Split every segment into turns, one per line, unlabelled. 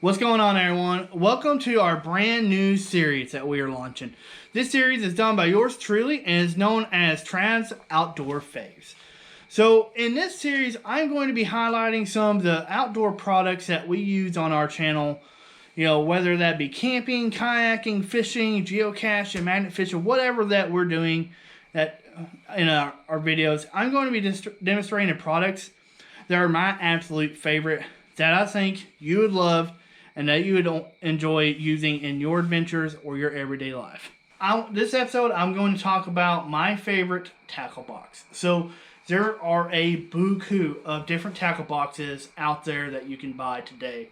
What's going on, everyone? Welcome to our brand new series that we are launching. This series is done by yours truly and is known as Trav's Outdoor Faves. So in this series, I'm going to be highlighting some of the outdoor products that we use on our channel. You know, whether that be camping, kayaking, fishing, geocaching, magnet fishing, whatever that we're doing that in our videos. I'm going to be demonstrating products that are my absolute favorite that I think you would love and that you would enjoy using in your adventures or your everyday life. This episode, I'm going to talk about my favorite tackle box. So there are a buku of different tackle boxes out there that you can buy today.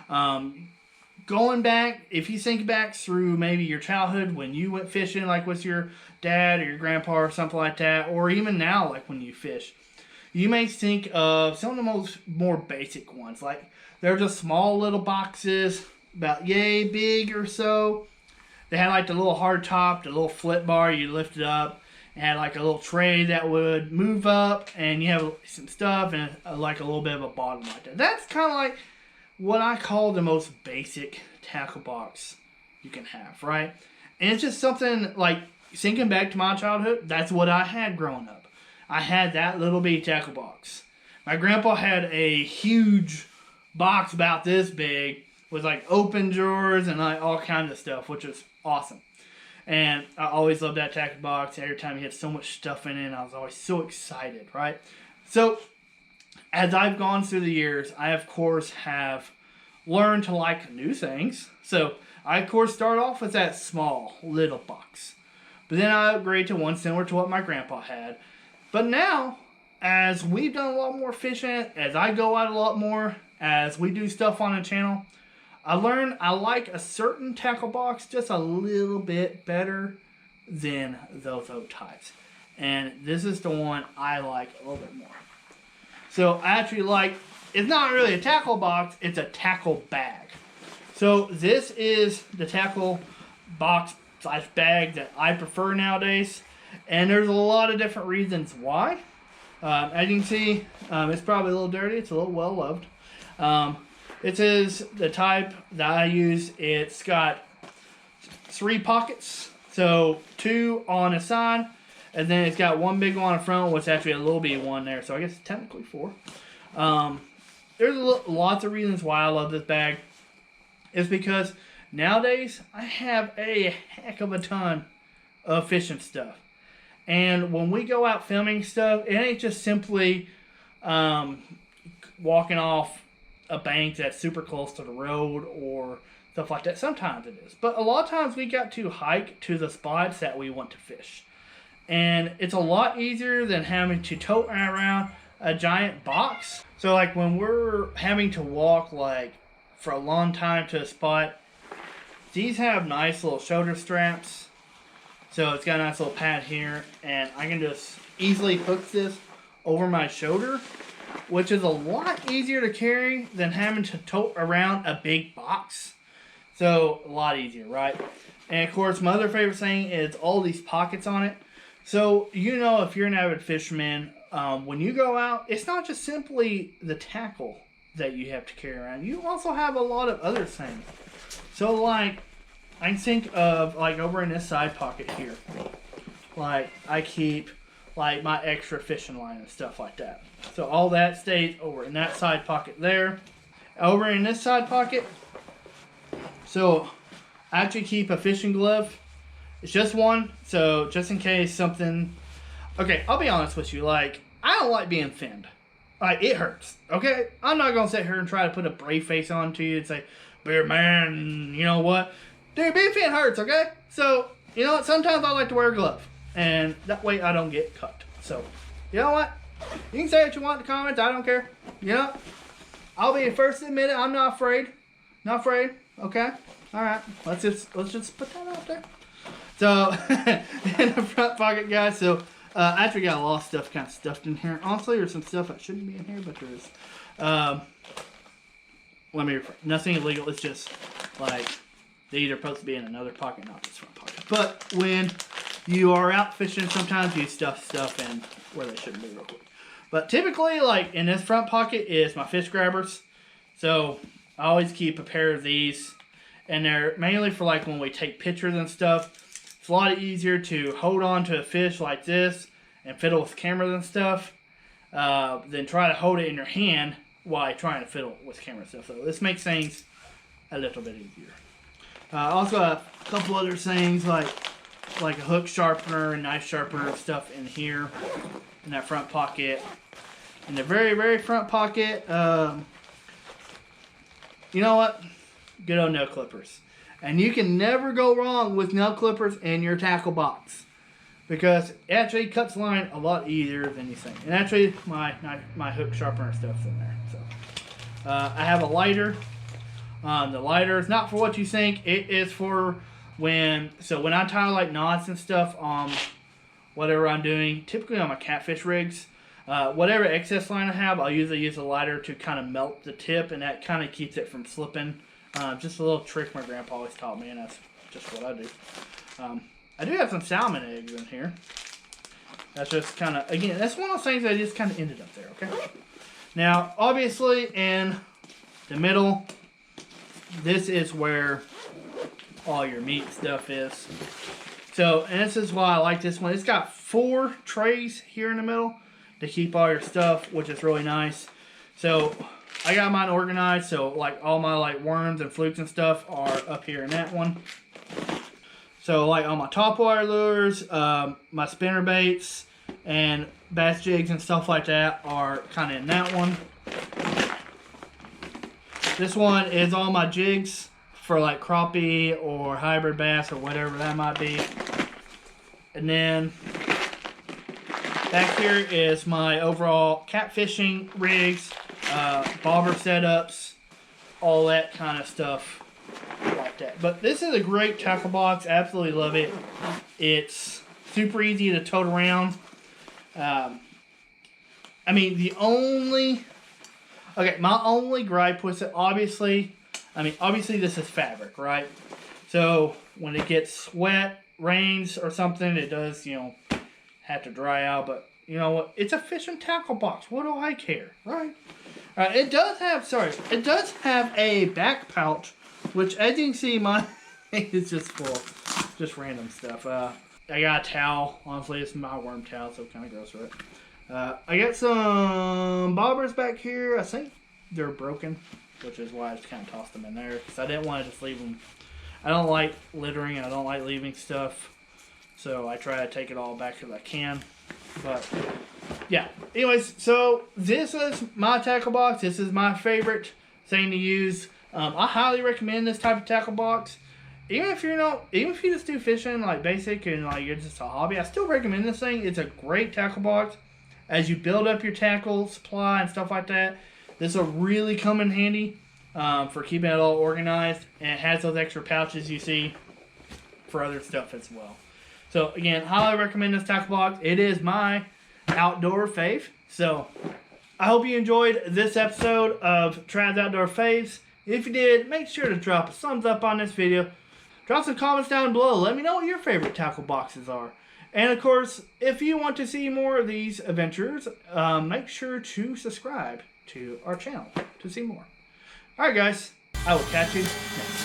Going back, if you think back through maybe your childhood when you went fishing, like with your dad or your grandpa or something like that, or even now, like when you fish, you may think of some of the more basic ones. Like they're just small little boxes, about yay big or so. They had like the little hard top, the little flip bar, you lift it up. It had like a little tray that would move up, and you have some stuff and like a little bit of a bottom like that. That's kind of like what I call the most basic tackle box you can have, right? And it's just something like, thinking back to my childhood, that's what I had growing up. I had that little bitty tackle box. My grandpa had a huge box about this big with like open drawers and like all kinds of stuff, which was awesome. And I always loved that tackle box. Every time he had so much stuff in it, I was always so excited, right? So as I've gone through the years, I of course have learned to like new things. So I of course start off with that small little box. But then I upgrade to one similar to what my grandpa had. But now, as we've done a lot more fishing, as I go out a lot more, as we do stuff on the channel, I learned I like a certain tackle box just a little bit better than those other types. And this is the one I like a little bit more. So I actually like, it's not really a tackle box, it's a tackle bag. So this is the tackle box / bag that I prefer nowadays. And there's a lot of different reasons why. As you can see, it's probably a little dirty. It's a little well loved. It is the type that I use. It's got 3 pockets. So 2 on the side. And then it's got one big one on the front, which is actually a little bitty one there. So I guess technically 4. There's lots of reasons why I love this bag. It's because nowadays I have a heck of a ton of fishing stuff. And when we go out filming stuff, it ain't just simply walking off a bank that's super close to the road or stuff like that. Sometimes it is. But a lot of times we got to hike to the spots that we want to fish. And it's a lot easier than having to tote around a giant box. So like when we're having to walk like for a long time to a spot, these have nice little shoulder straps. So it's got a nice little pad here, and I can just easily hook this over my shoulder, which is a lot easier to carry than having to tote around a big box. So a lot easier, right? And of course, my other favorite thing is all these pockets on it. So you know, if you're an avid fisherman, when you go out, it's not just simply the tackle that you have to carry around. You also have a lot of other things. So like, I can think of like over in this side pocket here, like I keep like my extra fishing line and stuff like that. So all that stays over in that side pocket there. Over in this side pocket, so I actually keep a fishing glove. It's just one, so just in case something. Okay, I'll be honest with you. Like, I don't like being finned. Like, it hurts. Okay, I'm not gonna sit here and try to put a brave face on to you and say, "Bear man, you know what?" Dude, being finned hurts, okay? So, you know what? Sometimes I like to wear a glove. And that way I don't get cut. So, you know what? You can say what you want in the comments. I don't care. You know? I'll be the first to admit it. I'm not afraid. Not afraid. Okay? Alright. Let's just put that out there. So, in the front pocket, guys. So, I actually got a lot of stuff kind of stuffed in here. Honestly, there's some stuff that shouldn't be in here, but there is. Let me rephrase. Nothing illegal. It's just, like, these are supposed to be in another pocket, not this front pocket. But when you are out fishing, sometimes you stuff stuff in where they shouldn't be real quick. But typically, like in this front pocket is my fish grabbers. So I always keep a pair of these. And they're mainly for like when we take pictures and stuff. It's a lot easier to hold on to a fish like this and fiddle with cameras and stuff than try to hold it in your hand while trying to fiddle with camera stuff. So this makes things a little bit easier. Also a couple other things like a hook sharpener and knife sharpener stuff in here in that front pocket. In the very, very front pocket, you know what? Good old nail clippers. And you can never go wrong with nail clippers in your tackle box, because it actually cuts line a lot easier than you think. And actually, my hook sharpener stuff's in there. So I have a lighter. The lighter is not for what you think. It is for when I tie like knots and stuff on whatever I'm doing, typically on my catfish rigs. Whatever excess line I have, I'll usually use a lighter to kind of melt the tip, and that kind of keeps it from slipping. Just a little trick my grandpa always taught me, and that's just what I do. I do have some salmon eggs in here. That's just kind of, again, that's one of those things that just kind of ended up there, okay? Now, obviously, in the middle, this is where all your meat stuff is. So, and this is why I like this one. It's got 4 trays here in the middle to keep all your stuff, which is really nice. So, I got mine organized, so like all my like worms and flukes and stuff are up here in that one. So like all my topwater lures, my spinner baits, and bass jigs and stuff like that are kind of in that one. This one is all my jigs for like crappie or hybrid bass or whatever that might be. And then back here is my overall catfishing rigs, bobber setups, all that kind of stuff like that. But this is a great tackle box. Absolutely love it. It's super easy to tote around. I mean, my only gripe with it, obviously this is fabric, right? So when it gets wet, rains or something, it does, have to dry out. But you know what? It's a fishing tackle box. What do I care, right? It does have a back pouch, which, as you can see, mine is just full, just random stuff. I got a towel. Honestly, it's my worm towel, so it kind of goes with it. I got some bobbers back here. I think they're broken, which is why I just kind of tossed them in there, because I didn't want to just leave them. I don't like littering, and I don't like leaving stuff, so I try to take it all back as I can. But yeah, anyways, so this is my tackle box. This is my favorite thing to use. I highly recommend this type of tackle box. Even if you just do fishing like basic and like you're just a hobby, I still recommend this thing. It's a great tackle box. As you build up your tackle supply and stuff like that, this will really come in handy for keeping it all organized. And it has those extra pouches you see for other stuff as well. So again, highly recommend this tackle box. It is my outdoor fave. So I hope you enjoyed this episode of Trav's Outdoor Faves. If you did, make sure to drop a thumbs up on this video. Drop some comments down below. Let me know what your favorite tackle boxes are. And of course, if you want to see more of these adventures, make sure to subscribe to our channel to see more. Alright guys, I will catch you next time.